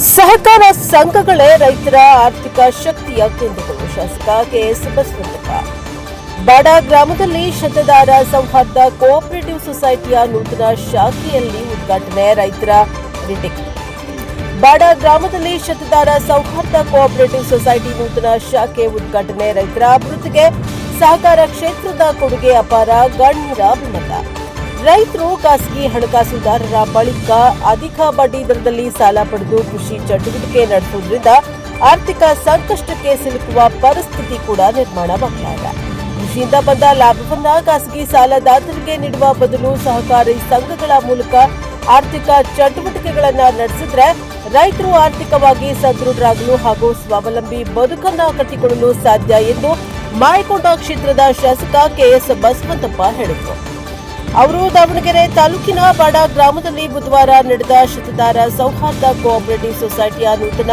ಸಹಕಾರ ಸಂಘಗಳೇ ರೈತರ ಆರ್ಥಿಕ ಶಕ್ತಿಯ ಕೇಂದ್ರಗಳು. ಶಾಸಕ ಕೆಎಸ್ ಬಸವಂತಪ್ಪ. ಬಾಡ ಗ್ರಾಮದಲ್ಲಿ ಶತದಾರ ಸೌಹಾರ್ದ ಕೋಆಪರೇಟಿವ್ ಸೊಸೈಟಿಯ ನೂತನ ಶಾಖೆಯಲ್ಲಿ ಉದ್ಘಾಟನೆ. ರೈತರ ರಿಟಿಕ್. ಬಾಡ ಗ್ರಾಮದಲ್ಲಿ ಶತದಾರ ಸೌಹಾರ್ದ ಕೋಆಪರೇಟಿವ್ ಸೊಸೈಟಿ ನೂತನ ಶಾಖೆ ಉದ್ಘಾಟನೆ. ರೈತರ ಅಭಿವೃದ್ಧಿಗೆ ಸಹಕಾರ ಕ್ಷೇತ್ರದ ಕೊಡುಗೆ ಅಪಾರ, ಗಣ್ಯರ ಅಭಿಮತ. ರೈತರು ಖಾಸಗಿ ಹಣಕಾಸುದಾರರ ಬಳಿಕ ಅಧಿಕ ಬಡ್ಡಿ ದರದಲ್ಲಿ ಸಾಲ ಪಡೆದು ಕೃಷಿ ಚಟುವಟಿಕೆ ನಡೆಸುವುದರಿಂದ ಆರ್ಥಿಕ ಸಂಕಷ್ಟಕ್ಕೆ ಸಿಲುಕುವ ಪರಿಸ್ಥಿತಿ ಕೂಡ ನಿರ್ಮಾಣವಾಗ್ತಾ ಇದೆ. ಕೃಷಿಯಿಂದ ಬಂದ ಲಾಭವನ್ನ ಖಾಸಗಿ ಸಾಲದಾತರಿಗೆ ನೀಡುವ ಬದಲು ಸಹಕಾರಿ ಸಂಘಗಳ ಮೂಲಕ ಆರ್ಥಿಕ ಚಟುವಟಿಕೆಗಳನ್ನು ನಡೆಸಿದ್ರೆ ರೈತರು ಆರ್ಥಿಕವಾಗಿ ಸದೃಢರಾಗಲು ಹಾಗೂ ಸ್ವಾವಲಂಬಿ ಬದುಕನ್ನ ಕಟ್ಟಿಕೊಳ್ಳಲು ಸಾಧ್ಯ ಎಂದು ಮಾಯಕೊಂಡ ಕ್ಷೇತ್ರದ ಶಾಸಕ ಕೆಎಸ್ ಬಸವಂತಪ್ಪ ಹೇಳಿದರು. ಅವರು ದಾವಣಗೆರೆ ತಾಲೂಕಿನ ಬಾಡ ಗ್ರಾಮದಲ್ಲಿ ಬುಧವಾರ ನಡೆದ ಶತದಾರ ಸೌಹಾರ್ದ ಕೋಆಪರೇಟಿವ್ ಸೊಸೈಟಿಯ ನೂತನ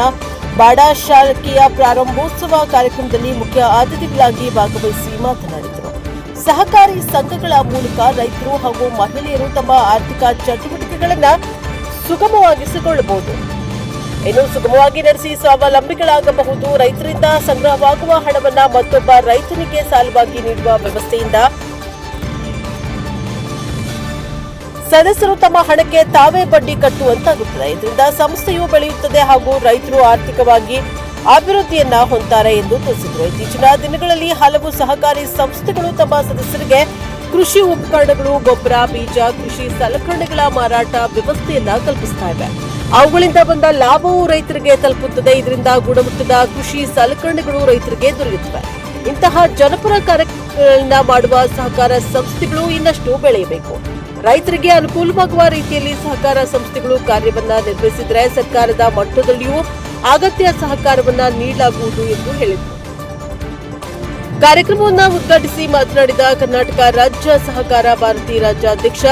ಬಾಡ ಶಾಖೆಯ ಪ್ರಾರಂಭೋತ್ಸವ ಕಾರ್ಯಕ್ರಮದಲ್ಲಿ ಮುಖ್ಯ ಅತಿಥಿಗಳಾಗಿ ಭಾಗವಹಿಸಿ ಮಾತನಾಡಿದರು. ಸಹಕಾರಿ ಸಂಘಗಳ ಮೂಲಕ ರೈತರು ಹಾಗೂ ಮಹಿಳೆಯರು ತಮ್ಮ ಆರ್ಥಿಕ ಚಟುವಟಿಕೆಗಳನ್ನು ಸುಗಮವಾಗಿಸಿಕೊಳ್ಳಬಹುದು, ಇನ್ನು ಸುಗಮವಾಗಿ ನಡೆಸಿ ಸ್ವಾವಲಂಬಿಗಳಾಗಬಹುದು. ರೈತರಿಂದ ಸಂಗ್ರಹವಾಗುವ ಹಣವನ್ನು ಮತ್ತೊಬ್ಬ ರೈತನಿಗೆ ಸಾಲವಾಗಿ ನೀಡುವ ವ್ಯವಸ್ಥೆಯಿಂದ ಸದಸ್ಯರು ತಮ್ಮ ಹಣಕ್ಕೆ ತಾವೇ ಬಡ್ಡಿ ಕಟ್ಟುವಂತಾಗುತ್ತದೆ. ಇದರಿಂದ ಸಂಸ್ಥೆಯು ಬೆಳೆಯುತ್ತದೆ ಹಾಗೂ ರೈತರು ಆರ್ಥಿಕವಾಗಿ ಅಭಿವೃದ್ಧಿಯನ್ನ ಹೊಂದುತ್ತಾರೆ ಎಂದು ತಿಳಿಸಿದರು. ಇತ್ತೀಚಿನ ದಿನಗಳಲ್ಲಿ ಹಲವು ಸಹಕಾರಿ ಸಂಸ್ಥೆಗಳು ತಮ್ಮ ಸದಸ್ಯರಿಗೆ ಕೃಷಿ ಉಪಕರಣಗಳು, ಗೊಬ್ಬರ, ಬೀಜ, ಕೃಷಿ ಸಲಕರಣೆಗಳ ಮಾರಾಟ ವ್ಯವಸ್ಥೆಯನ್ನ ಕಲ್ಪಿಸ್ತಾ ಇವೆ. ಅವುಗಳಿಂದ ಬಂದ ಲಾಭವು ರೈತರಿಗೆ ತಲುಪುತ್ತದೆ. ಇದರಿಂದ ಗುಣಮಟ್ಟದ ಕೃಷಿ ಸಲಕರಣೆಗಳು ರೈತರಿಗೆ ದೊರೆಯುತ್ತವೆ. ಇಂತಹ ಜನಪರ ಕಾರ್ಯಕ್ರಮಗಳನ್ನ ಮಾಡುವ ಸಹಕಾರ ಸಂಸ್ಥೆಗಳು ಇನ್ನಷ್ಟು ಬೆಳೆಯಬೇಕು. ರೈತರಿಗೆ ಅನುಕೂಲವಾಗುವ ರೀತಿಯಲ್ಲಿ ಸಹಕಾರ ಸಂಸ್ಥೆಗಳು ಕಾರ್ಯವನ್ನ ನಿರ್ವಹಿಸಿದರೆ ಸರ್ಕಾರದ ಮಟ್ಟದಲ್ಲಿಯೂ ಅಗತ್ಯ ಸಹಕಾರವನ್ನ ನೀಡಲಾಗುವುದು ಎಂದು ಹೇಳಿದರು. ಕಾರ್ಯಕ್ರಮವನ್ನು ಉದ್ಘಾಟಿಸಿ ಮಾತನಾಡಿದ ಕರ್ನಾಟಕ ರಾಜ್ಯ ಸಹಕಾರ ಭಾರತಿ ರಾಜ್ಯಾಧ್ಯಕ್ಷ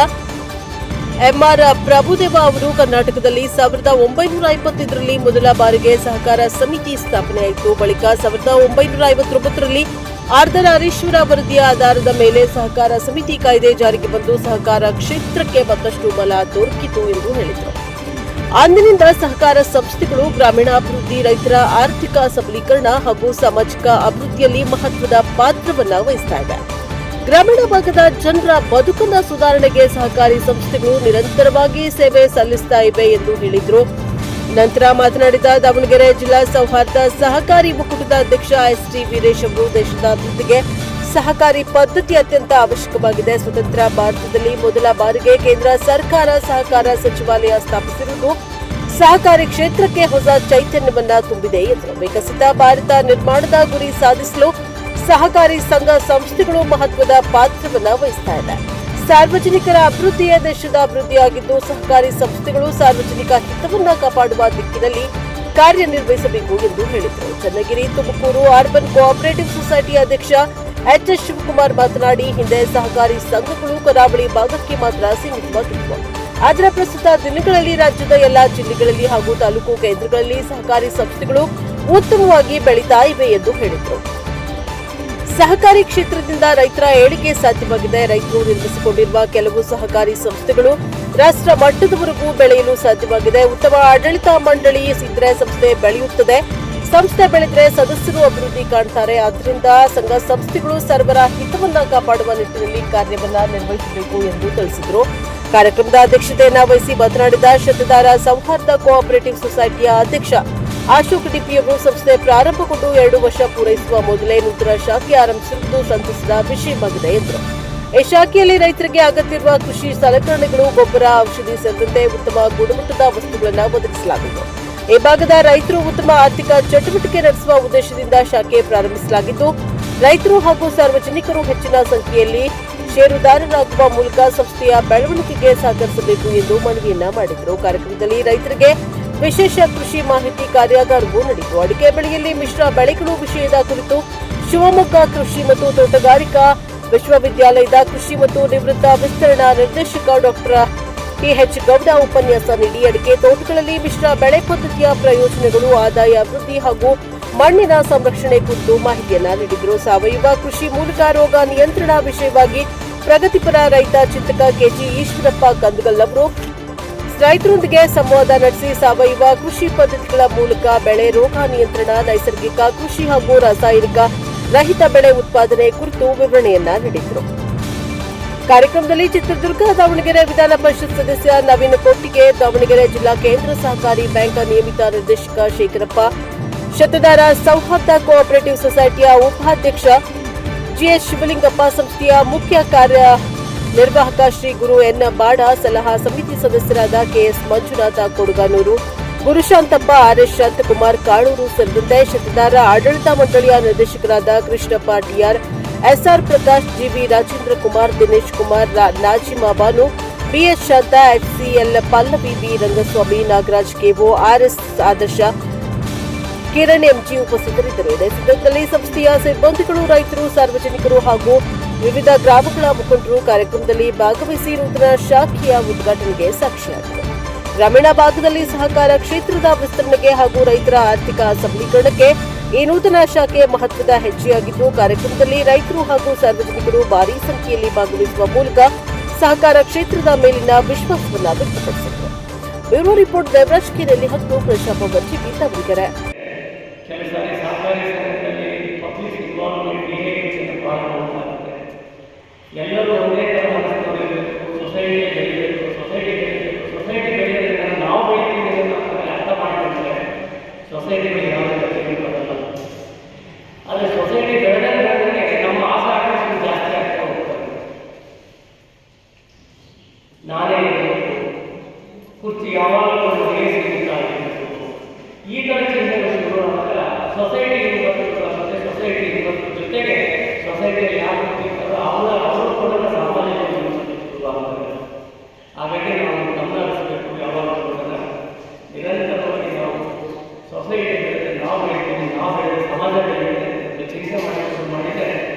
ಎಂಆರ್ ಪ್ರಭುದೇವ ಅವರು, ಕರ್ನಾಟಕದಲ್ಲಿ 1955ರಲ್ಲಿ ಮೊದಲ ಬಾರಿಗೆ ಸಹಕಾರ ಸಮಿತಿ ಸ್ಥಾಪನೆಯಾಯಿತು. ಬಳಿಕ 1959ರಲ್ಲಿ ಆರ್ಧನಾರೀಶ್ವರ ವರದಿಯ ಆಧಾರದ ಮೇಲೆ ಸಹಕಾರ ಸಮಿತಿ ಕಾಯ್ದೆ ಜಾರಿಗೆ ಬಂದು ಸಹಕಾರ ಕ್ಷೇತ್ರಕ್ಕೆ ಮತ್ತಷ್ಟು ಬಲ ದೊರಕಿತು ಎಂದು ಹೇಳಿದರು. ಅಂದಿನಿಂದ ಸಹಕಾರ ಸಂಸ್ಥೆಗಳು ಗ್ರಾಮೀಣಾಭಿವೃದ್ಧಿ, ರೈತರ ಆರ್ಥಿಕ ಸಬಲೀಕರಣ ಹಾಗೂ ಸಾಮಾಜಿಕ ಅಭಿವೃದ್ಧಿಯಲ್ಲಿ ಮಹತ್ವದ ಪಾತ್ರವನ್ನು ವಹಿಸ್ತಾ ಇದೆ. ಗ್ರಾಮೀಣ ಭಾಗದ ಜನರ ಬದುಕನ್ನ ಸುಧಾರಣೆಗೆ ಸಹಕಾರಿ ಸಂಸ್ಥೆಗಳು ನಿರಂತರವಾಗಿ ಸೇವೆ ಸಲ್ಲಿಸ್ತಾ ಇವೆ ಎಂದು ಹೇಳಿದರು. ನಂತರ ಮಾತನಾಡಿದ ದಾವಣಗೆರೆ ಜಿಲ್ಲಾ ಸೌಹಾರ್ದ ಸಹಕಾರಿ ಒಕ್ಕೂಟದ ಅಧ್ಯಕ್ಷ ಎಸ್ಟಿ ವೀರೇಶ್ ಅವರು, ದೇಶದ ಅಭಿವೃದ್ಧಿಗೆ ಸಹಕಾರಿ ಪದ್ಧತಿ ಅತ್ಯಂತ ಅವಶ್ಯಕವಾಗಿದೆ. ಸ್ವತಂತ್ರ ಭಾರತದಲ್ಲಿ ಮೊದಲ ಬಾರಿಗೆ ಕೇಂದ್ರ ಸರ್ಕಾರ ಸಹಕಾರ ಸಚಿವಾಲಯ ಸ್ಥಾಪಿಸಿರುವುದು ಸಹಕಾರಿ ಕ್ಷೇತ್ರಕ್ಕೆ ಹೊಸ ಚೈತನ್ಯವನ್ನ ತುಂಬಿದೆ ಎಂದರು. ವಿಕಸಿತ ಭಾರತ ನಿರ್ಮಾಣದ ಗುರಿ ಸಾಧಿಸಲು ಸಹಕಾರಿ ಸಂಘ ಸಂಸ್ಥೆಗಳು ಮಹತ್ವದ ಪಾತ್ರವನ್ನ ವಹಿಸ್ತಾ ಇದೆ. ಸಾರ್ವಜನಿಕರ ಅಭಿವೃದ್ಧಿಯೇ ದೇಶದ ಅಭಿವೃದ್ಧಿಯಾಗಿದ್ದು ಸಹಕಾರಿ ಸಂಸ್ಥೆಗಳು ಸಾರ್ವಜನಿಕ ಹಿತವನ್ನ ಕಾಪಾಡುವ ದಿಕ್ಕಿನಲ್ಲಿ ಕಾರ್ಯನಿರ್ವಹಿಸಬೇಕು ಎಂದು ಹೇಳಿದರು. Channagiri Tumakuru urban cooperative society ಅಧ್ಯಕ್ಷ ಎಚ್ಎಸ್ ಶಿವಕುಮಾರ್ ಮಾತನಾಡಿ, ಹಿಂದೆ ಸಹಕಾರಿ ಸಂಘಗಳು ಕರಾವಳಿ ಭಾಗಕ್ಕೆ ಮಾತ್ರ ಸೀಮಿತವಾಗಿದ್ದವು. ಆದರೆ ಪ್ರಸ್ತುತ ದಿನಗಳಲ್ಲಿ ರಾಜ್ಯದ ಎಲ್ಲಾ ಜಿಲ್ಲೆಗಳಲ್ಲಿ ಹಾಗೂ ತಾಲೂಕು ಕೇಂದ್ರಗಳಲ್ಲಿ ಸಹಕಾರಿ ಸಂಸ್ಥೆಗಳು ಉತ್ತಮವಾಗಿ ಬೆಳೀತಾ ಇವೆ ಎಂದು ಹೇಳಿದರು. ಸಹಕಾರಿ ಕ್ಷೇತ್ರದಿಂದ ರೈತರ ಏಳಿಗೆ ಸಾಧ್ಯವಾಗಿದೆ. ರೈತರು ನಿರ್ಮಿಸಿಕೊಂಡಿರುವ ಕೆಲವು ಸಹಕಾರಿ ಸಂಸ್ಥೆಗಳು ರಾಷ್ಟ್ರ ಮಟ್ಟದವರೆಗೂ ಬೆಳೆಯಲು ಸಾಧ್ಯವಾಗಿದೆ. ಉತ್ತಮ ಆಡಳಿತ ಮಂಡಳಿ ಇದ್ದರೆ ಸಂಸ್ಥೆ ಬೆಳೆಯುತ್ತದೆ. ಸಂಸ್ಥೆ ಬೆಳೆದರೆ ಸದಸ್ಯರು ಅಭಿವೃದ್ಧಿ ಕಾಣ್ತಾರೆ. ಆದ್ದರಿಂದ ಸಂಘ ಸಂಸ್ಥೆಗಳು ಸರ್ವರ ಹಿತವನ್ನ ಕಾಪಾಡುವ ನಿಟ್ಟಿನಲ್ಲಿ ಕಾರ್ಯವನ್ನ ನಿರ್ವಹಿಸಬೇಕು ಎಂದು ತಿಳಿಸಿದರು. ಕಾರ್ಯಕ್ರಮದ ಅಧ್ಯಕ್ಷತೆಯನ್ನ ವಹಿಸಿ ಮಾತನಾಡಿದ ಶತದಾರ ಸೌಹಾರ್ದ ಕೋಆಪರೇಟಿವ್ ಸೊಸೈಟಿಯ ಅಧ್ಯಕ್ಷ ಅಶೋಕ್ ಡಿಪಿ ಅವರು, ಸಂಸ್ಥೆ ಪ್ರಾರಂಭಗೊಂಡು 2 ವರ್ಷ ಪೂರೈಸುವ ಮೊದಲೇ ನೂತನ ಶಾಖೆ ಆರಂಭಿಸಿರುವುದು ಸಂತಸದ ವಿಷಯವಾಗಿದೆ ಎಂದರು. ಈ ಶಾಖೆಯಲ್ಲಿ ರೈತರಿಗೆ ಅಗತ್ಯವಿರುವ ಕೃಷಿ ಸಲಕರಣೆಗಳು, ಗೊಬ್ಬರ, ಔಷಧಿ ಸೇರಿದಂತೆ ಉತ್ತಮ ಗುಣಮಟ್ಟದ ವಸ್ತುಗಳನ್ನು ಒದಗಿಸಲಾಗುವುದು. ಈ ಭಾಗದ ರೈತರು ಉತ್ತಮ ಆರ್ಥಿಕ ಚಟುವಟಿಕೆ ನಡೆಸುವ ಉದ್ದೇಶದಿಂದ ಶಾಖೆ ಪ್ರಾರಂಭಿಸಲಾಗಿದ್ದು, ರೈತರು ಹಾಗೂ ಸಾರ್ವಜನಿಕರು ಹೆಚ್ಚಿನ ಸಂಖ್ಯೆಯಲ್ಲಿ ಷೇರುದಾರರಾಗುವ ಮೂಲಕ ಸಂಸ್ಥೆಯ ಬೆಳವಣಿಗೆಗೆ ಸಹಕರಿಸಬೇಕು ಎಂದು ಮನವಿಯನ್ನ ಮಾಡಿದರು. ಕಾರ್ಯಕ್ರಮದಲ್ಲಿ ರೈತರಿಗೆ ವಿಶೇಷ ಕೃಷಿ ಮಾಹಿತಿ ಕಾರ್ಯಾಗಾರವೂ ನಡೆಯಿತು. ಅಡಿಕೆ ಬೆಳೆಯಲ್ಲಿ ಮಿಶ್ರ ಬೆಳೆಗಳು ವಿಷಯದ ಕುರಿತು ಶಿವಮೊಗ್ಗ ಕೃಷಿ ಮತ್ತು ತೋಟಗಾರಿಕಾ ವಿಶ್ವವಿದ್ಯಾಲಯದ ಕೃಷಿ ಮತ್ತು ನಿವೃತ್ತ ವಿಸ್ತರಣಾ ನಿರ್ದೇಶಕ ಡಾಕ್ಟರ್ ಟಿಎಚ್ ಗೌಡ ಉಪನ್ಯಾಸ ನೀಡಿ ಅಡಿಕೆ ತೋಟಗಳಲ್ಲಿ ಮಿಶ್ರ ಬೆಳೆ ಪದ್ಧತಿಯ ಪ್ರಯೋಜನಗಳು, ಆದಾಯ ಅಭಿವೃದ್ಧಿ ಹಾಗೂ ಮಣ್ಣಿನ ಸಂರಕ್ಷಣೆ ಕುರಿತು ಮಾಹಿತಿಯನ್ನ ನೀಡಿದರು. ಸಾವಯವ ಕೃಷಿ ಮೂಲಕ ರೋಗ ನಿಯಂತ್ರಣ ವಿಷಯವಾಗಿ ಪ್ರಗತಿಪರ ರೈತ ಚಿಂತಕ ಕೆಜಿ ಈಶ್ವರಪ್ಪ ಕಂದಗಲ್ ಅವರು ರೈತರೊಂದಿಗೆ ಸಂವಾದ ನಡೆಸಿ ಸಾವಯವ ಕೃಷಿ ಪದ್ಧತಿಗಳ ಮೂಲಕ ಬೆಳೆ ರೋಗ ನಿಯಂತ್ರಣ, ನೈಸರ್ಗಿಕ ಕೃಷಿ ಹಾಗೂ ರಾಸಾಯನಿಕ ರಹಿತ ಬೆಳೆ ಉತ್ಪಾದನೆ ಕುರಿತು ವಿವರಣೆಯನ್ನ ನೀಡಿದರು. ಕಾರ್ಯಕ್ರಮದಲ್ಲಿ ಚಿತ್ರದುರ್ಗ, ದಾವಣಗೆರೆ ವಿಧಾನ ಪರಿಷತ್ ಸದಸ್ಯ ನವೀನ್ ಕೊಟ್ಟಿಗೆ, ದಾವಣಗೆರೆ ಜಿಲ್ಲಾ ಕೇಂದ್ರ ಸಹಕಾರಿ ಬ್ಯಾಂಕ್ ನಿಯಮಿತ ನಿರ್ದೇಶಕ ಶೇಖರಪ್ಪ, ಶತದಾರ ಸೌಹಾರ್ದ ಕೋಆಪರೇಟಿವ್ ಸೊಸೈಟಿಯ ಉಪಾಧ್ಯಕ್ಷ ಜಿಎಸ್ ಶಿವಲಿಂಗಪ್ಪ, ಸಂಸ್ಥೆಯ ಮುಖ್ಯ ಕಾರ್ಯನಿರ್ವಾಹಕ ಶ್ರೀ ಗುರು ಎನ್ ಬಾಡ, ಸಲಹಾ ಸಮಿತಿ ಸದಸ್ಯರಾದ ಕೆಎಸ್ ಮಂಜುನಾಥ ಕೊಡಗಾನೂರು, ಗುರುಶಾಂತಪ್ಪ, ಆರ್ಎಸ್ ಶಾಂತಕುಮಾರ್ ಕಾಳೂರು ಸೇರಿದಂತೆ ಶತದಾರ ಆಡಳಿತ ಮಂಡಳಿಯ ನಿರ್ದೇಶಕರಾದ Krishnappa TR, SR Prakash, GV Rajendra Kumar, Dinesh Kumar, Najima Banu, BS Shantha, HCL Pallavi, B Rangaswamy, Nagaraj KO, RS Adarsha, Kiran MG ಉಪಸ್ಥಿತರಿದ್ದರು. ಇದೇ ಸಂದರ್ಭದಲ್ಲಿ ಸಂಸ್ಥೆಯ ಸಿಬ್ಬಂದಿಗಳು, ರೈತರು, ಸಾರ್ವಜನಿಕರು ಹಾಗೂ ವಿವಿಧ ಗ್ರಾಮಗಳ ಮುಖಂಡರು ಕಾರ್ಯಕ್ರಮದಲ್ಲಿ ಭಾಗವಹಿಸಿ ನೂತನ ಶಾಖೆಯ ಉದ್ಘಾಟನೆಗೆ ಸಾಕ್ಷಿಯಾದರು. ಗ್ರಾಮೀಣ ಭಾಗದಲ್ಲಿ ಸಹಕಾರ ಕ್ಷೇತ್ರದ ವಿಸ್ತರಣೆಗೆ ಹಾಗೂ ರೈತರ ಆರ್ಥಿಕ ಸಬಲೀಕರಣಕ್ಕೆ ಈ ನೂತನ ಶಾಖೆಯ ಮಹತ್ವದ ಹೆಜ್ಜೆಯಾಗಿದ್ದು, ಕಾರ್ಯಕ್ರಮದಲ್ಲಿ ರೈತರು ಹಾಗೂ ಸಾರ್ವಜನಿಕರು ಭಾರೀ ಸಂಖ್ಯೆಯಲ್ಲಿ ಭಾಗವಹಿಸುವ ಮೂಲಕ ಸಹಕಾರ ಕ್ಷೇತ್ರದ ಮೇಲಿನ ವಿಶ್ವಾಸವನ್ನು ವ್ಯಕ್ತಪಡಿಸಿದರು. ಬ್ಯೂರೋ ರಿಪೋರ್ಟ್, ದೇವರಾಜ್ ಕಿರೆಲ್ಲಿ ಹಕ್ಕು, ಪ್ರಶಾಪ ಟಿವಿ, ದಾವಣಗೆರೆ. ಎಲ್ಲರೂ ಒಂದೇ ಥರ ಮನಸ್ಸಿನವರಿರಬೇಕು, ಸೊಸೈಟಿ ಬೆಳೆಯಬೇಕು, ಸೊಸೈಟಿ ಬೆಳೆಯೋದ್ರಿಂದ ನಾವು ಬೆಳಿತೀವಿ ಅಂತ ಅರ್ಥ ಮಾಡಿಕೊಂಡ್ರೆ ಸೊಸೈಟಿಗಳು ಯಾವುದೇ ಬೆಳೆಯೋದು ಬರಲ್ಲ. ಆದರೆ ಸೊಸೈಟಿ ಬೆಳೆದಂಗೆ ನಮ್ಮ ಆಸೆ ಆಕರ್ಷಣೆ ಜಾಸ್ತಿ ಆಗ್ತಾ ಹೋಗ್ತದೆ. ನಾನೇ ಕುರ್ಚಿ ಯಾವಾಗಲೂ ಸಿಗುತ್ತಾ ಈ ಥರ ಚಿಂತೆಗಳು ಶುರು ಆದಾಗ ಸೊಸೈಟಿ ಬರುತ್ತೆ, ಸೊಸೈಟಿ ಜೊತೆಗೆ ಸೊಸೈಟಿಯಲ್ಲಿ ಯಾರು ಇರ್ತಾರೋ ಅವರು ಕೂಡ ಸಾಮಾನ್ಯ ಶುರುವಾಗ್ತದೆ. ಹಾಗಾಗಿ ನಾವು ಗಮನ ಹರಿಸಬೇಕು. ಯಾವಾಗಲೂ ಕೂಡ ನಿರಂತರವಾಗಿ ನಾವು ಸೊಸೈಟಿ ಬೆಳೆದರೆ ನಾವು ಬೆಳಿತೀವಿ, ನಾವು ಬೆಳೆದ ಸಮಾಜ ಬೆಳೆಯುತ್ತೆ ಚಿಂತೆ ಮಾಡಕ್ಕೆ ಶುರು ಮಾಡಿದರೆ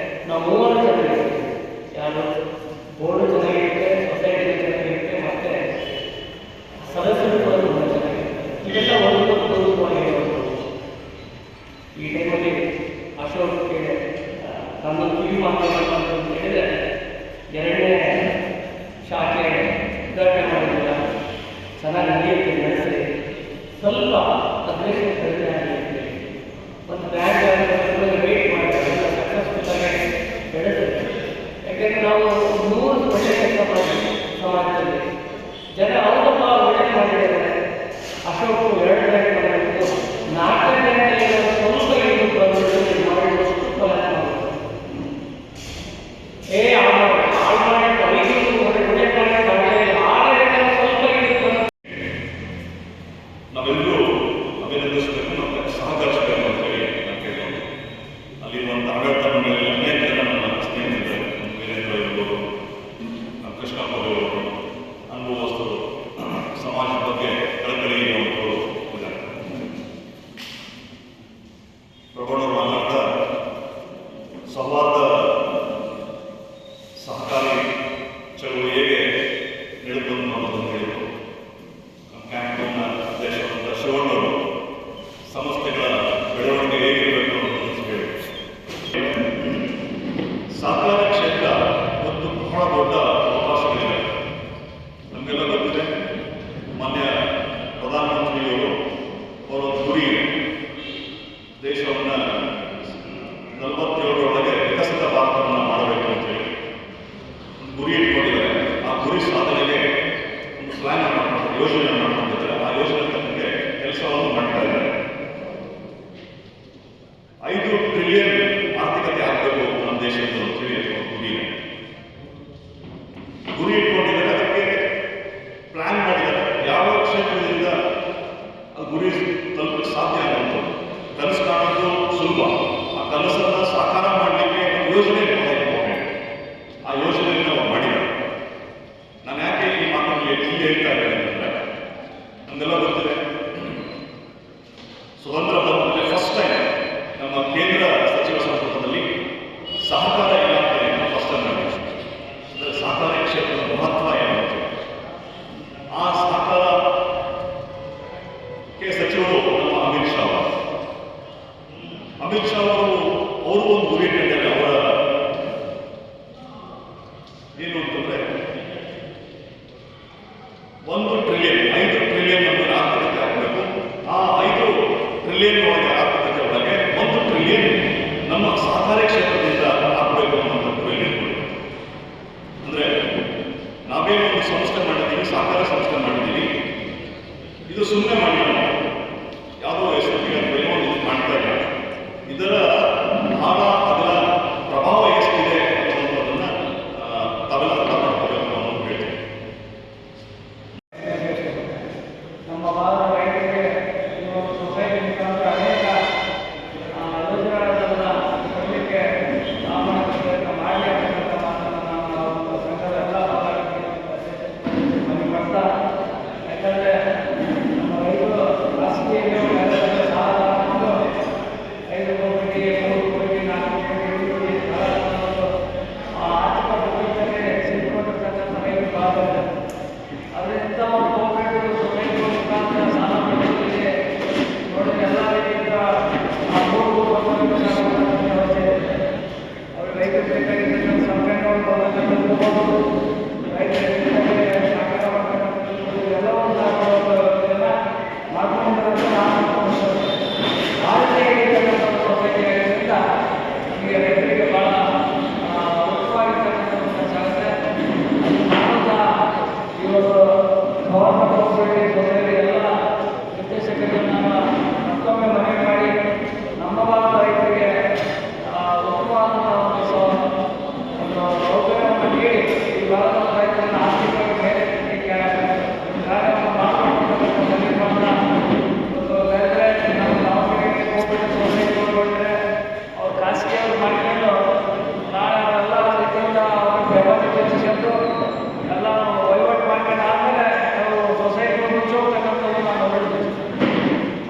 ನಾವು ಮೂವರು ಚೆನ್ನಾಗಿರ್ತೀವಿ. ಯಾರು ಬೋರ್ಡು ಚೆನ್ನಾಗಿರುತ್ತೆ, ಸೊಸೈಟಿ ಚೆನ್ನಾಗಿರುತ್ತೆ, ಮತ್ತು ಸದಸ್ಯರು ಕೂಡ ತುಂಬ ಚೆನ್ನಾಗಿರುತ್ತೆ. ಇದೆಲ್ಲ ಒಂದು ಪೂರ್ವಕವಾಗಿರೋದು. ಈ ಟೈಮಲ್ಲಿ ಅಶೋಕ್ಗೆ ನಮ್ಮ ಕಿವಿ ಮಾತನಾಡೋದು ಅಂತ ಹೇಳಿದರೆ ಎರಡನೇ ಶಾಖೆ ಉದ್ಘಾಟನೆ ಮಾಡಿಲ್ಲ, ಚೆನ್ನಾಗಿ ನಡೆಯುತ್ತೆ, ನಡೆಸಿ ಸ್ವಲ್ಪ ಅಗ್ರೆಷನ್ ಕಡಿಮೆ ಆಗಿರುತ್ತೆ. ಮತ್ತು ಬ್ಯಾಂಕ್ ವೇಟ್ ಮಾಡ್ತಾರೆ, ಸಕ್ಸಸ್ಫುಲ್ಲಾಗಿ ಬೆಳೆಸುತ್ತೆ. ಯಾಕೆಂದರೆ ನಾವು 100 ಒಳ್ಳೆ ಕೆಲಸ ಮಾಡಿದ್ವಿ ಸಮಾಜದಲ್ಲಿ, ಜನ ಅವರಪ್ಪ ಒಳ್ಳೆ ಮಾಡಿದ್ದಾರೆ. ಅಶೋಕ್ 2 ಬ್ಯಾಂಕ್ ಮಾಡಬೇಕು, 4ನೇ ಬ್ಯಾಂಕಲ್ಲಿ ಸ್ವಲ್ಪ ಇದು ಮಾಡಿದಷ್ಟು ಫಲ ನಾವೆಲ್ಲರೂ ಅಭಿನಂದಿಸಬೇಕು ಮತ್ತು ಸಹಕರಿಸಬೇಕು ಅಂತ ಹೇಳಿ ನಾನು ಕೇಳ್ಬೋದು. ಅಲ್ಲಿ ಒಂದು ಆಡಳಿತ ಮಂಡಳಿಯಲ್ಲಿ ಅನೇಕ ಜನ ನನ್ನ ಸ್ನೇಹಿತರು, ವೀರೇಂದ್ರ ಇರ್ಬೋದು, ಕೃಷ್ಣಪ್ಪ ಅವರು, ಅನುಭವಸ್ಥರು, ಸಮಾಜದ ಬಗ್ಗೆ ಕಳಕಳಿ ಇರುವಂಥವರು ಇದ್ದಾರೆ. ಪ್ರಭುಣವರು ಮಾತಾಡ್ತಾ ಸೌಹಾರ್ದ ಸಹಕಾರಿ ಚಳುವಳಿ ಹೇಗೆ ನಡೆದು ಅನ್ನೋದನ್ನು ಹೇಳಿದರು. ಕ್ಯಾಂಪ್ನ ಅಧ್ಯಕ್ಷರಾದ ಶಿವಣ್ಣವರು ಸಂಸ್ಥೆಗಳ ಬೆಳವಣಿಗೆ ಹೇಗಿರಬೇಕು ಅನ್ನೋದನ್ನು ಹೇಳಿದರು. ಸಹಕಾರ ಕ್ಷೇತ್ರ ಒಂದು ಬಹಳ ದೊಡ್ಡ ಅವಕಾಶಗಳಿವೆ. ನಮಗೆಲ್ಲ ಗೊತ್ತಿದೆ, ಮಾನ್ಯ ಪ್ರಧಾನಮಂತ್ರಿಯವರು ಅವರ ಗುರಿ ದೇಶವನ್ನು 47ರೊಳಗೆ ವಿಕಸಿತ ಭಾರತವನ್ನು ಮಾಡಬೇಕು ಅಂತ ಹೇಳಿ ಗುರಿ ಇಟ್ಕೊಂಡಿದ್ದಾರೆ. ಆ ಗುರಿ ಸಾಧನೆಗೆ ಒಂದು ಪ್ಲಾನ್ ಮಾಡ್ತಾರೆ, ಯೋಜನೆಯನ್ನು ಮಾಡ್ಕೊಂಡಿದ್ದಾರೆ. ಆ ಯೋಜನೆ ತಕ್ಕಂಗೆ ಕೆಲಸವನ್ನು ಮಾಡ್ತಾ ಇದ್ದಾರೆ. 5 ಟ್ರಿಲಿಯನ್ ಆರ್ಥಿಕತೆ ಆಗಬೇಕು ನಮ್ಮ ದೇಶದ್ದು ಅಂತ ಹೇಳಿ ಗುರಿ ಇಟ್ಕೊಂಡಿದ್ದಾರೆ. ಅದಕ್ಕೆ ಪ್ಲಾನ್ ಮಾಡಿದ್ದಾರೆ. ಯಾವ ಕ್ಷೇತ್ರದಿಂದ ಅದು ಗುರಿ ತಲುಪಕ್ಕೆ ಸಾಧ್ಯ ಆಗುವಂಥದ್ದು. ಕನಸು ಕಾಣೋದು ಸುಲಭ, ಆ ಕನಸನ್ನು ಸಾಕಾರ ಮಾಡಲಿಕ್ಕೆ ಯೋಜನೆ ಬಹಳ ಇಂಪಾರ್ಟೆಂಟ್. ಆ ಯೋಜನೆಯನ್ನು ನಾವು ಮಾಡಿದ್ದಾರೆ. ನಾನು ಯಾಕೆ ಈ ಮಾತನ್ನು ಇಲ್ಲಿ ಹೇಳ್ತಾ ಇದ್ದೇನೆ ಅಂತಂದರೆ, ನಮಗೆಲ್ಲ ಗೊತ್ತಿದೆ, ಸ್ವತಂತ್ರ ಬಂದ ಫಸ್ಟ್ ಟೈಮ್ ನಮ್ಮ ಕೇಂದ್ರ ಸಚಿವ ಸಂಪುಟದಲ್ಲಿ ಸಹಕಾರ ಇಲಾಖೆಯನ್ನು ಫಸ್ಟ್ ಟೈಮ್ ಮಾಡಿದ್ರು. ಅಂದರೆ ಸಹಕಾರ ಕ್ಷೇತ್ರದ ಮಹತ್ವ ಏನು, ಆ ಸಹಕಾರಕ್ಕೆ ಸಚಿವರು ನಮ್ಮ ಅಮಿತ್ ಶಾ ಅವರು ಒಂದು ಗುರಿ ಇಟ್ಟಿದ್ದಾರೆ. ಅವರ ಏನು ಅಂತಂದ್ರೆ 1 ಟ್ರಿಲಿಯನ್ ಟ್ರಿಲಿಯನ್ ಒಳಗೆ ಆರ್ಥಿಕತೆ ಒಳಗೆ 1 ಟ್ರಿಲಿಯನ್ ನಮ್ಮ ಸಹಕಾರಿ ಕ್ಷೇತ್ರದಿಂದ ಆಗಬೇಕು ಅನ್ನೋ ಗುರಿ. ಅಂದರೆ ನಾವೇನೋ ಒಂದು ಸಂಸ್ಥೆ ಮಾಡಿದ್ದೀವಿ, ಸಹಕಾರ ಸಂಸ್ಥೆ ಮಾಡಿದ್ದೀವಿ, ಇದು ಸುಮ್ಮನೆ ಮಾಡಿಲ್ಲ, ಯಾವುದೋ ಹೆಸರಿಗೆ ಏನೋ ಇದು ಮಾಡ್ತಾ ಇಲ್ಲ. ಇದರ ಆಳ ಅದರ ಪ್ರಭಾವ ಎಷ್ಟಿದೆ ಅನ್ನೋದನ್ನು ತಾವೆಲ್ಲ ಅರ್ಥ ಮಾಡ್ಕೋಬೇಕು ಅನ್ನೋದು ಹೇಳ್ತೀನಿ. ನಮ್ಮ ಭಾರತ ರೈತರಿಗೆ ಸೊಸೈಟಿ ಮುಖಾಂತರ ಅನೇಕ ಯೋಜನೆಗಳನ್ನು ಕೊಡಲಿಕ್ಕೆ ಪ್ರಯತ್ನ ಮಾಡಲಿ ಅಂತಕ್ಕಂಥ ಮಾತನ್ನು ನಾವು ಸಂಘದ ಎಲ್ಲ ನಮಗೆ ಬರ್ತಾ. ಯಾಕಂದರೆ ನಮ್ಮ ರೈತರು ಖಾಸಗಿ ಸಾಲ ತಗೊಂಡು 5 ಕೋಟಿ 3 ಕೋಟಿ 4 ಕೋಟಿ ಆರ್ಥಿಕ ಪ್ರಪಂಚಕ್ಕೆ ಸಿಕ್ಕೊಂಡಿರ್ತಕ್ಕಂಥ ರೈತರು ಭಾಳ ಇದೆ. ಅದರಿಂದ ಒಂದು ಕೋಆಪರೇಟಿವ್ ಸೊಸೈಟಿಗಳ ಮುಖಾಂತರ ಸಾಲ ಪಡೆಯುವುದಕ್ಕೆ ನೋಡಿದ್ರೆ ಎಲ್ಲ ರೀತಿಯಿಂದ ಅವರು ರೈತರು ಬೇಕಾಗಿರ್ತಕ್ಕಂಥ ಸಂಘಟನೆಗಳು ರೈತರಿಗೆ ಸಹಕಾರ ಮಾಡ್ತಕ್ಕಂಥದ್ದು ಎಲ್ಲವನ್ನ ಮಾಡ್ಕೊಂಡು ಆ ರೀತಿಯಾಗಿರ್ತಕ್ಕಂಥ ಸೊಸೈಟಿ ಆಗಿರೋದ್ರಿಂದ ನಮಗೆ ರೈತರಿಗೆ ಭಾಳ ಮುಖ್ಯವಾಗಿರ್ತಕ್ಕಂಥ ಕೆಲಸ ಆಗುತ್ತೆ. ಇವತ್ತು ಗವರ್ಮೆಂಟ್ ಕೋಆಪರೇಟಿವ್ ಸೊಸೈಟಿ ಎಲ್ಲ ನಿರ್ದೇಶಕರಿಗೆ ನಾವು ಮತ್ತೊಮ್ಮೆ ಮನವಿ ಮಾಡಿ ನಮ್ಮ ಭಾಗದ ರೈತರಿಗೆ ಉತ್ತಮವಾದಂಥ ಒಂದು ಸೌಕರ್ಯವನ್ನು ನೀಡಿ ಈ ಭಾಗದ ರೈತರನ್ನು ಆರ್ಥಿಕವಾಗಿ ಮೇಲೆ ಕಾರ್ಯವನ್ನು ಮಾಡಿಕೊಡ್ತಕ್ಕಂಥ ನಿರ್ಮಾಣ ಒಂದು ಬೇರೆ ನಮ್ಮ ದಾವಣಗೆರೆ ಕೋಆಪರೇಟಿವ್ ಸೊಸೈಟಿಗಳು ಅವ್ರು ಖಾಸಗಿಯವರು ಮಾಡಿಕೊಂಡು ನಾಳೆ ಎಲ್ಲ ರೀತಿಯಿಂದ ಅವ್ರಿಗೆ ವ್ಯವಸ್ಥೆ ಹೆಚ್ಚಿಸಿದ್ದು ಎಲ್ಲ ವಹಿವಾಟು ಮಾಡ್ಕೊಂಡು ಆದಮೇಲೆ ನಾವು ಸೊಸೈಟಿಗಳು ಮುಚ್ಚಿ ಹೋಗ್ತಕ್ಕಂಥದ್ದು ನಾವು ನೋಡಿದ್ದೀವಿ.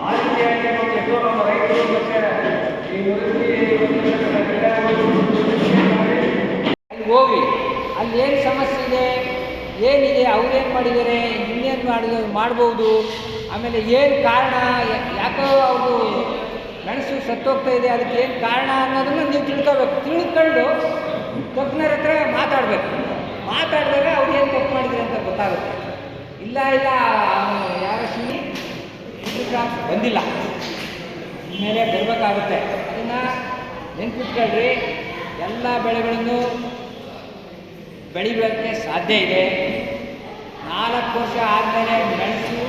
ಆ ರೀತಿಯಾಗಿ ಮತ್ತು ಎಷ್ಟೋ ನಮ್ಮ ರೈತರು ಮತ್ತು ಈ ಅಲ್ಲಿ ಹೋಗಿ ಅಲ್ಲಿ ಏನು ಸಮಸ್ಯೆ ಇದೆ, ಏನಿದೆ, ಅವ್ರೇನು ಮಾಡಿದ್ದಾರೆ, ಇನ್ನೇನು ಮಾಡ್ಬೋದು, ಆಮೇಲೆ ಏನು ಕಾರಣ, ಯಾಕೋ ಅವರು ಮೆಣಸು ಸತ್ತೋಗ್ತಾ ಇದೆ, ಅದಕ್ಕೆ ಏನು ಕಾರಣ ಅನ್ನೋದನ್ನು ನೀವು ತಿಳ್ಕೋಬೇಕು. ತಿಳ್ಕೊಂಡು ತಜ್ಞರ ಹತ್ರ ಮಾತಾಡಿದಾಗ ಅವ್ರು ಏನು ತಪ್ಪು ಮಾಡಿದ್ರು ಅಂತ ಗೊತ್ತಾಗುತ್ತೆ. ಇಲ್ಲ ಯಾರ ಸುಮ್ಮನೆ ಬಂದಿಲ್ಲ, ಮೇಲೆ ಬರಬೇಕಾಗುತ್ತೆ. ಅದನ್ನು ನೆನ್ಪಿಟ್ಕೊಳ್ರಿ. ಎಲ್ಲ ಬೆಳೆಗಳನ್ನು ಬೆಳಿಬೇಕೆ ಸಾಧ್ಯ ಇದೆ. 4 ವರ್ಷ ಆದಮೇಲೆ ಮೆಣಸು,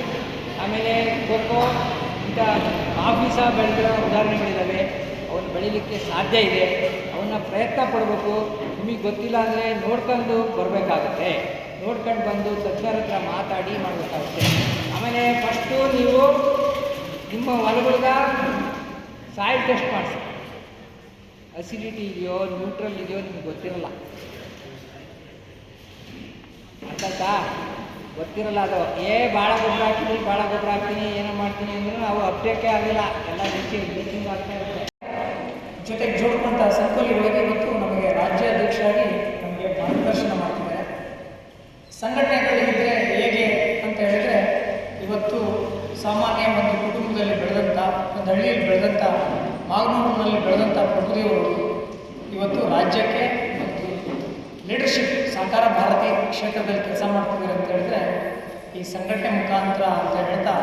ಆಮೇಲೆ ಕೊಕ್ಕೋ, ಇಂಥ ಕಾಫಿ ಸಹ ಬೆಳೆದಿರೋ ಉದಾಹರಣೆಗಳಿದ್ದಾವೆ. ಅವನ್ನ ಬೆಳಿಲಿಕ್ಕೆ ಸಾಧ್ಯ ಇದೆ. ಅವನ್ನ ಪ್ರಯತ್ನ ಪಡಬೇಕು. ನಿಮಗೆ ಗೊತ್ತಿಲ್ಲ ಅಂದರೆ ನೋಡ್ಕೊಂಡು ಬರಬೇಕಾಗುತ್ತೆ. ನೋಡ್ಕೊಂಡು ಬಂದು ತಜ್ಞರ ಹತ್ರ ಮಾತಾಡಿ ಮಾಡಬೇಕಾಗುತ್ತೆ. ಆಮೇಲೆ ಫಸ್ಟು ನೀವು ನಿಮ್ಮ ಹೊಲಗಳ್ಗೆ ಸಾಯಿಲ್ ಟೆಸ್ಟ್ ಮಾಡಿಸಿ. ಅಸಿಡಿಟಿ ಇದೆಯೋ ನ್ಯೂಟ್ರಲ್ ಇದೆಯೋ ನಿಮ್ಗೆ ಗೊತ್ತಿರಲ್ಲ, ಅರ್ಥಾಯ್ತಾ? ಗೊತ್ತಿರಲ್ಲ. ಅದು ಭಾಳ ಗೊಬ್ಬರ ಹಾಕ್ತೀನಿ ಏನೋ ಮಾಡ್ತೀನಿ ಅಂದರೂ ನಾವು ಅಪ್ಡೇಟೇ ಆಗಿಲ್ಲ. ಎಲ್ಲ ಬ್ಲೀಚಿಂಗ್ ಆಗ್ತಾ ಇರುತ್ತೆ. ಜೊತೆಗೆ ಜೋಡ್ಕೊಂಥ ಸಂಕೋಲಿಗಳಿಗೆ ಇವತ್ತು ನಮಗೆ ರಾಜ್ಯಾಧ್ಯಕ್ಷರಾಗಿ ನಮಗೆ ಮಾರ್ಗದರ್ಶನ ಮಾಡ್ತಿದ್ದಾರೆ. ಸಂಘಟನೆಗಳಿದ್ದರೆ ಹೇಗೆ ಅಂತ ಹೇಳಿದ್ರೆ, ಇವತ್ತು ಸಾಮಾನ್ಯ ಒಂದು ಕುಟುಂಬದಲ್ಲಿ ಬೆಳೆದಂಥ, ಒಂದು ಹಳ್ಳಿಯಲ್ಲಿ ಬೆಳೆದಂಥ, ಮಾಗನೂರಿನಲ್ಲಿ ಬೆಳೆದಂಥ ಪ್ರಭುದೇವರು ಇವತ್ತು ರಾಜ್ಯಕ್ಕೆ ಮತ್ತು ಲೀಡರ್ಶಿಪ್ ಸಹಕಾರ ಭಾರತಿ ಕ್ಷೇತ್ರದಲ್ಲಿ ಕೆಲಸ ಮಾಡ್ತಿದ್ದಾರೆ ಅಂತ ಹೇಳಿದ್ರೆ ಈ ಸಂಘಟನೆ ಮುಖಾಂತರ ಅಂತ ಹೇಳ್ತಾ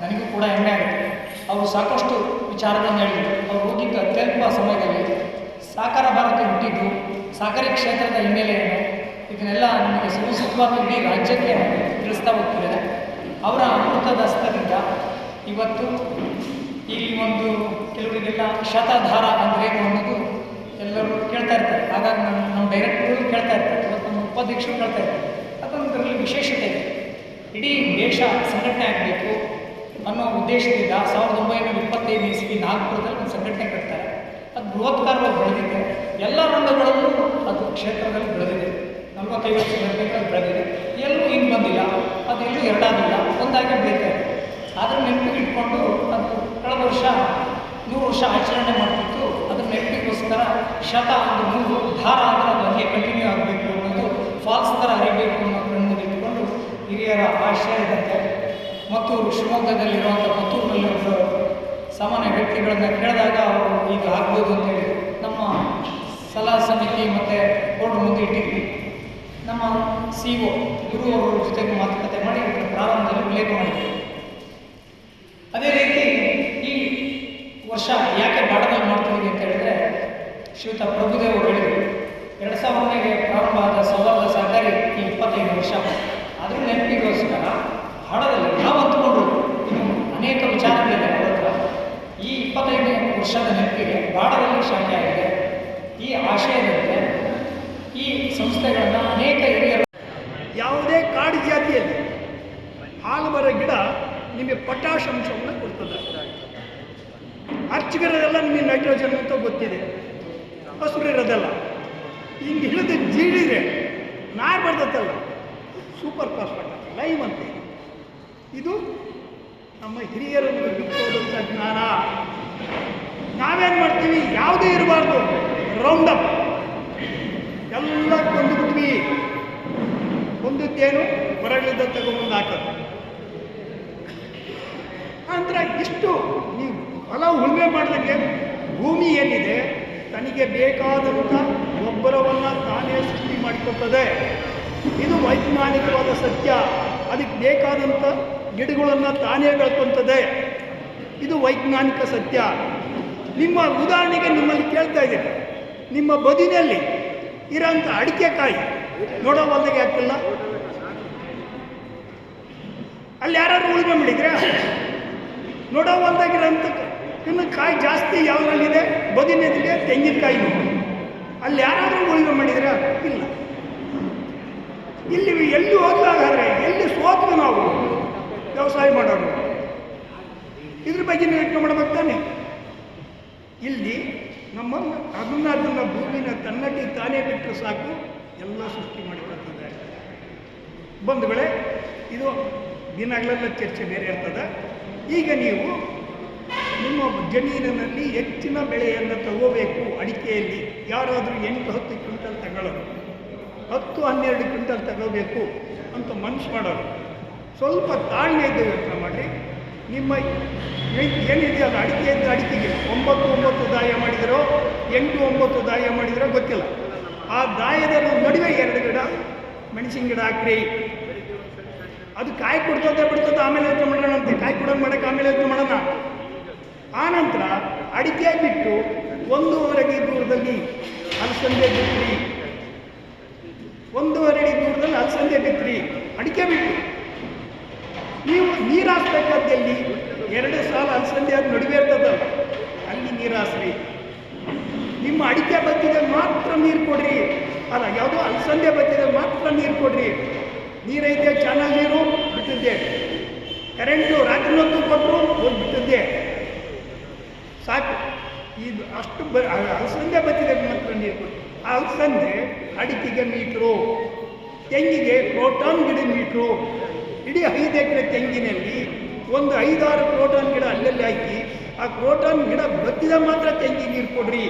ನನಗೂ ಕೂಡ ಹೆಮ್ಮೆ ಆಗುತ್ತೆ. ಅವರು ಸಾಕಷ್ಟು ವಿಚಾರಗಳನ್ನು ಹೇಳಿದರು. ಅವರು ಹೋಗಿದ್ದ ಅತ್ಯಲ್ಪ ಸಮಯದಲ್ಲಿ ಸಹಕಾರ ಭಾರತಿ ಹುಟ್ಟಿದ್ದು, ಸಹಕಾರಿ ಕ್ಷೇತ್ರದ ಹಿನ್ನೆಲೆ ಏನು, ಇದನ್ನೆಲ್ಲ ನಮಗೆ ಸುಸೂತ್ರವಾಗಿ ಇಡೀ ರಾಜ್ಯಕ್ಕೆ ತಿಳಿಸ್ತಾ ಹೋಗ್ತಿದ್ದಾರೆ. ಅವರ ಅಮೃತದ ಹಸ್ತದಿಂದ ಇವತ್ತು ಇಲ್ಲಿ ಒಂದು ಕೆಲವರಿಗೆಲ್ಲ ಶತಧಾರ ಅಂದ್ರೇನು ಅನ್ನೋದು ಎಲ್ಲರೂ ಕೇಳ್ತಾ ಇರ್ತಾರೆ. ಹಾಗಾಗಿ ನಮ್ಮ ಡೈರೆಕ್ಟರ್ಗಳು ಕೇಳ್ತಾ ಇರ್ತಾರೆ, ಇವತ್ತು ನಮ್ಮ ಉಪಾಧ್ಯಕ್ಷರು ಕೇಳ್ತಾ ಇರ್ತಾರೆ. ಅದೊಂದರಲ್ಲಿ ವಿಶೇಷತೆ ಇದೆ. ಇಡೀ ದೇಶ ಸಂಘಟನೆ ಆಗಬೇಕು ಅನ್ನೋ ಉದ್ದೇಶದಿಂದ 1925 ಇಸ್ವಿ ನಾಗ್ಪುರದಲ್ಲಿ ಒಂದು ಸಂಘಟನೆ ಕಟ್ತಾರೆ. ಅದು ಬೃಹತ್ಕಾರವಾಗಿ ಬೆಳೆದಿದೆ. ಎಲ್ಲ ರಂಗಗಳಲ್ಲೂ ಅದು ಕ್ಷೇತ್ರದಲ್ಲಿ ಬೆಳೆದಿದೆ. 45 ಸಂಘಟನೆಗಳು ಬೆಳೆದಿದೆ. ಎಲ್ಲೂ ಹಿಂಗೆ ಬಂದಿಲ್ಲ, ಅದೆಲ್ಲೂ ಎರಡಾಗಿಲ್ಲ, ಒಂದಾಗೆ ಬೆಳೀತಾ ಇದೆ. ಅದರ ನೆನಪಿಗೆ ಇಟ್ಕೊಂಡು ಅದು ಕಳೆದ ವರ್ಷ 100 ವರ್ಷ ಆಚರಣೆ ಮಾಡ್ತಿತ್ತು. ಅದರ ನೆನಪಿಗೋಸ್ಕರ ಶತ ಒಂದು 100 ಧಾರ ಅಂದರೆ ಅದು ಹಂಗೆ ಕಂಟಿನ್ಯೂ ಆಗಬೇಕು ಅನ್ನೋದು, ಫಾಲ್ಸ್ ಥರ ಹರಿಬೇಕು ಅನ್ನೋ ಕಣ್ಣು ಇಟ್ಕೊಂಡು ಹಿರಿಯರ ಆಶಯ ಇರುತ್ತೆ. ಮತ್ತೂರು ಶಿವಮೊಗ್ಗದಲ್ಲಿರುವಂಥ ಮತ್ತೂರಿನಲ್ಲಿ ಒಬ್ಬರು ಸಾಮಾನ್ಯ ವ್ಯಕ್ತಿಗಳನ್ನು ಕೇಳಿದಾಗ ಅವರು ಈಗ ಆಗ್ಬೋದು ಅಂತೇಳಿ ನಮ್ಮ ಸಲಹಾ ಸಮಿತಿ ಮತ್ತು ಬೋರ್ಡ್ ಮುಂದೆ ಇಟ್ಟಿದ್ವಿ. ನಮ್ಮ CO ಗುರು ಅವರ ಜೊತೆಗೆ ಮಾತುಕತೆ ಮಾಡಿ ಪ್ರಾರಂಭದಲ್ಲಿ ಉಲ್ಲೇಖ ಮಾಡಿದ್ವಿ. ಅದೇ ರೀತಿ ಈ ವರ್ಷ ಯಾಕೆ ಬಾಡದಲ್ಲಿ ಮಾಡ್ತಿದ್ದೀವಿ ಅಂತ ಹೇಳಿದ್ರೆ ಶ್ರೀಯುತ ಪ್ರಭುದೇವರು ಹೇಳಿದರು 2000ನೇ ಪ್ರಾರಂಭ ಆದ ಸೌಹಾರ್ದ ಸಹಕಾರಿ ಈ 25 ವರ್ಷ ಅದ್ರ ನೆನಪಿಗೋಸ್ಕರ ಬಾಡದಲ್ಲಿ ನಾವು ಅಂದ್ಕೊಂಡ್ರು ಇನ್ನು ಅನೇಕ ವಿಚಾರಗಳಿದೆ ಅವರ ಹತ್ರ. ಈ 25 ವರ್ಷದ ನೆನಪಿಗೆ ಬಾಡದಲ್ಲಿ ಶಾಖೆ ಆಗಿದೆ. ಈ ಆಶಯದಂತೆ ಈ ಸಂಸ್ಥೆಗಳನ್ನು ಅನೇಕ ಹಿರಿಯರು ಯಾವುದೇ ಕಾಡು ಜಾತಿಯಲ್ಲಿ ಹಾಲುಮರ ಗಿಡ ನಿಮಗೆ ಪೊಟ್ಯಾಷ್ ಅಂಶವನ್ನು ಕೊಡ್ತದೆ. ಅರ್ಚಿಗಿರೋದೆಲ್ಲ ನಿಮಗೆ ನೈಟ್ರೋಜನ್ ಅಂತ ಗೊತ್ತಿದೆ, ಹಸಿರು ಇರೋದೆಲ್ಲ ಹಿಂಗೆ ಹಿಡಿದು ಜೀಡಿದ್ರೆ ನಾರು ಬರ್ತದಲ್ಲ ಸೂಪರ್ ಫಾಸ್ಫೇಟ್ ಲೈಮ್ ಅಂತ. ಇದು ನಮ್ಮ ಹಿರಿಯರನ್ನು ಬಿಟ್ಟೋದಂಥ ಜ್ಞಾನ. ನಾವೇನು ಮಾಡ್ತೀವಿ, ಯಾವುದೇ ಇರಬಾರ್ದು, ರೌಂಡ್ ಅಪ್ ಎಲ್ಲ ಕೊಂದುಬಿಟ್ವಿ. ಒಂದದ್ದೇನು ಹೊರಗಳಿಂದ ತಗೊಂಬಂದು ಹಾಕೋದು. ನಂತರ ಇಷ್ಟು ನೀವು ಹೊಲ ಉಳುಮೆ ಮಾಡಿದಂಗೆ ಭೂಮಿ ಏನಿದೆ ತನಗೆ ಬೇಕಾದಂಥ ಗೊಬ್ಬರವನ್ನು ತಾನೇ ಸೃಷ್ಟಿ ಮಾಡಿಕೊಳ್ತದೆ. ಇದು ವೈಜ್ಞಾನಿಕವಾದ ಸತ್ಯ. ಅದಕ್ಕೆ ಬೇಕಾದಂಥ ಗಿಡಗಳನ್ನು ತಾನೇ ಬೆಳ್ಕೊತದೆ. ಇದು ವೈಜ್ಞಾನಿಕ ಸತ್ಯ. ನಿಮ್ಮ ಉದಾಹರಣೆಗೆ ನಿಮ್ಮಲ್ಲಿ ಕೇಳ್ತಾ ಇದ್ದೀನಿ, ನಿಮ್ಮ ಬದಿನಲ್ಲಿ ಇರೋಂಥ ಅಡಿಕೆಕಾಯಿ ನೋಡೋ ಹೊಲ್ದಾಗೆ ಆಗ್ತಿಲ್ಲ. ಅಲ್ಲಿ ಯಾರಾದ್ರೂ ಉಳುಮೆ ಮಾಡಿದ್ರೆ ನೋಡೋ ಹೊಲ್ದಾಗಿರೋಂಥ ಇನ್ನು ಕಾಯಿ ಜಾಸ್ತಿ ಯಾವುದ್ರಲ್ಲಿದೆ, ಬದಿನಲ್ಲಿದೆ ತೆಂಗಿನಕಾಯಿ. ಅಲ್ಲಿ ಯಾರಾದರೂ ಉಳುಮೆ ಮಾಡಿದ್ರೆ ಇಲ್ಲ. ಇಲ್ಲಿ ಎಲ್ಲಿ ಹೋಗ್ಲಾಗಾದ್ರೆ ಎಲ್ಲಿ ಸೋತ್ರು ನಾವು ವ್ಯವಸಾಯ ಮಾಡೋರು, ಇದ್ರ ಬಗ್ಗೆ ಯೋಚನೆ ಮಾಡ್ಬೇಕು ತಾನೆ. ಇಲ್ಲಿ ನಮ್ಮನ್ನು ಅದನ್ನು ಭೂಮಿನ ತನ್ನಟಿ ತಾನೇ ಬಿಟ್ಟರೆ ಸಾಕು, ಎಲ್ಲ ಸೃಷ್ಟಿ ಮಾಡಿಕೊಳ್ತದೆ. ಬಂಧುಗಳೇ, ಇದು ದಿನಗಳೆಲ್ಲ ಚರ್ಚೆ ಬೇರೆ ಇರ್ತದೆ. ಈಗ ನೀವು ನಿಮ್ಮ ಜಮೀನಿನಲ್ಲಿ ಹೆಚ್ಚಿನ ಬೆಳೆಯನ್ನು ತಗೋಬೇಕು. ಅಡಿಕೆಯಲ್ಲಿ ಯಾರಾದರೂ 8-10 ಕ್ವಿಂಟಲ್ ತಗೊಳ್ಳೋರು, 10-12 ಕ್ವಿಂಟಲ್ ತಗೋಬೇಕು ಅಂತ ಮನಸ್ಸು ಮಾಡೋರು ಸ್ವಲ್ಪ ತಾಳ್ಮೆ ಇದ್ದ ಯೋಚನೆ ಮಾಡಿರಿ. ನಿಮ್ಮ ಏನಿದೆಯಲ್ಲ ಅಡಿಕೆ ಇದ್ದ ಅಡಿಕೆಗೆ 9 ದಾಯ ಮಾಡಿದರೋ 8-9 ದಾಯ ಮಾಡಿದರೋ ಗೊತ್ತಿಲ್ಲ. ಆ ದಾಯದ ನಡುವೆ 2 ಗಿಡ ಮೆಣಸಿನ ಗಿಡ ಹಾಕ್ರಿ. ಅದು ಕಾಯಿ ಕೊಡ್ತದೆ ಬಿಡ್ತದೆ, ಆಮೇಲೆ ಯೋಚನೆ ಮಾಡೋಣಂತೆ. ಕಾಯಿ ಕೊಡೋದು ಮಾಡೋಕ್ಕೆ ಆಮೇಲೆ ಯೋಚನೆ ಮಾಡೋಣ. ಆನಂತರ ಅಡಿಕೆ ಬಿಟ್ಟು 1.5 ಅಡಿ ದೂರದಲ್ಲಿ ಅಲಸಂದೆ ಬಿತ್ರಿ. 1.5 ಅಡಿ ದೂರದಲ್ಲಿ ಅಲಸಂದೆ ಬಿತ್ರಿ. ಅಡಿಕೆ ಬಿಟ್ಟು ನೀವು ನೀರು ಹಾಸ್ಬೇಕಾದಲ್ಲಿ 2 ಸಾಲ ಅಲಸಂದೆ ಅದು ನಡುವೆ ಇರ್ತದಲ್ಲ, ಅಲ್ಲಿ ನೀರು ಹಾಸ್ರಿ. ನಿಮ್ಮ ಅಡಿಕೆ ಬತ್ತಿಗೆ ಮಾತ್ರ ನೀರು ಕೊಡ್ರಿ. ಅಲ್ಲ, ಯಾವುದೋ ಅಲಸಂದೆ ಬತ್ತಿಗೆ ಮಾತ್ರ ನೀರು ಕೊಡ್ರಿ. ನೀರೈತೆ, ಚಾನಲ್ ನೀರು ಬಿಟ್ಟಿದ್ದೆ, ಕರೆಂಟು ರಾತ್ರಿ ಹೊತ್ತು ಕೊಟ್ಟರು ಹೋಗಿ ಬಿಟ್ಟಿದ್ದೆ, ಸಾಕು. ಇದು ಅಷ್ಟು ಅಲಸಂದೆ ಬತ್ತಿಗೆ ಮಾತ್ರ ನೀರು ಕೊಡಿ. ಆ ಅಲಸಂದೆ ಅಡಿಕೆಗೆ ಮೀಟ್ರು, ತೆಂಗಿಗೆ ಕ್ರೋಟಾನ್ ಗಿಡ ಮೀಟ್ರು. ಇಡೀ 5 ಎಕರೆ ತೆಂಗಿನಲ್ಲಿ ಒಂದು 5-6 ಕ್ರೋಟಾನ್ ಗಿಡ ಅಲ್ಲಲ್ಲಿ ಹಾಕಿ ಆ ಕ್ರೋಟಾನ್ ಗಿಡ ಬತ್ತಿದ ಮಾತ್ರ ತೆಂಗಿ ನೀರು ಕೊಡ್ರಿ.